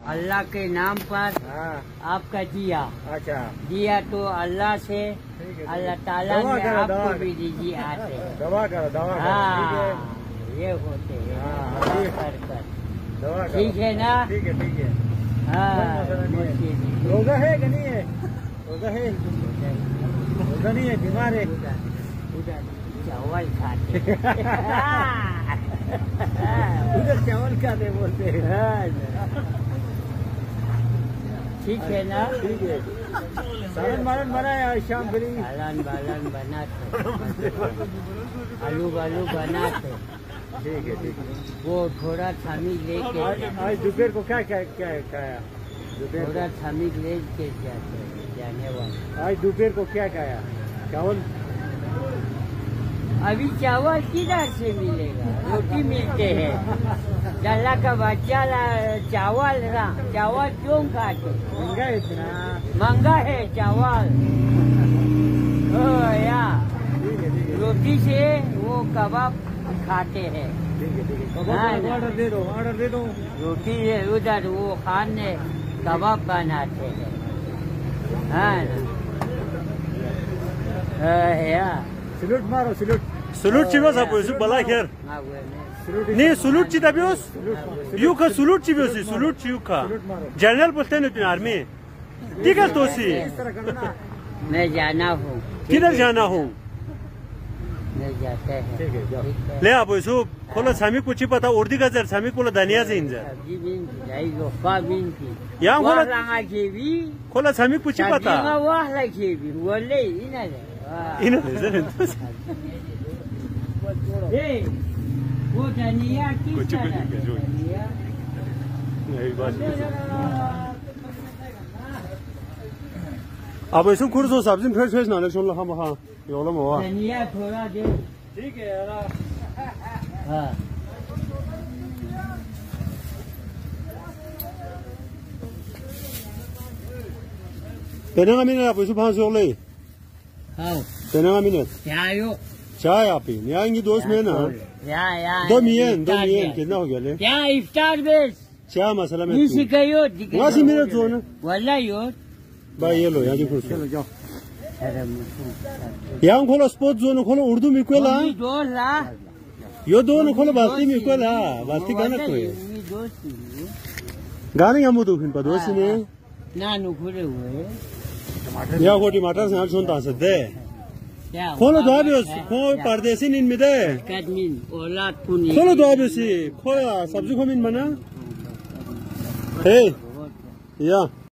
अल्लाह के नाम पर आपका दिया। अच्छा, दिया तो अल्लाह से, अल्लाह ताला ने आपको भी दीजिए आते। दवा करो, दवा करो। हाँ, ये होते हैं ठीक है ना? ठीक है, ठीक है। हाँ, रोजा है कि नहीं है? रोजा है, रोजा नहीं है, बीमार है। चावल खाते उधर चावल खाते बोलते हैं। ठीक है ना? ठीक है। सालन बालन बनाया शाम फिर सालन बालन बनाते, आलू बालू बनाते। ठीक है, ठीक है। वो थोड़ा थामी लेके आज दोपहर को क्या क्या क्या खाया? थोड़ा थामी लेके जाने वाला। आज दोपहर को क्या खाया? चावल। अभी चावल किधर से मिलेगा? रोटी मिलते हैं। जल्ला का बच्चा चावल चावल क्यों खाते? महंगा है, इतना महंगा है चावल। ओ या रोटी से वो कबाब खाते हैं। ऑर्डर दे दो, ऑर्डर दे दो। रोटी है उधर वो खाने कबाब बनाते हैं। हाँ या सलूट मारो, सलूट सलूट चिबस apa itu bala kher ni salute चिता बियोस यू का सलूट चिबोसी सलूट चिउ का जनरल बोलते हैं तुम आर्मी ठीक है तो सी मैं जाना हूँ। किधर जाना हूँ? मैं जाते हैं। ले आप इसो खोला सामी कुछ पता उर्दी का जर सामी कोला दानिया से इंजर यहाँ खोला सामी कुछ पता इन वो धनिया कुछ अब ऐसे खुर्स हो सब्जी फ्रेश फ्रेश नाले सुन लगा वहाँ योला मवा धनिया थोड़ा दे। ठीक है यार। हाँ तेरे मिनट आप ऐसे 500 ले। हाँ तेरे मिनट चाय चाय आप ही यहाँ इनकी दोस्त में ना दो मियन कितना हो गया ले? क्या इफ्तार बेस क्या मसला में वहाँ से मेरा जो ना वाला यो भाई ये लो यहाँ देखो चलो जाओ यहाँ खोलो स्पोर्ट जोन खोलो उर्दू में कोला यो दो न खोलो बाल्टी में कोला बाल्टी गाना कोई गाने हम तो फिर पदोसी ने ना नुखुरे हुए या वो टमाटर से हम सुनता सकते खोलो दो अभी खो परदेसी नींद में दे खोलो दो अभी सी खोया सब्जी को मीन बना हे या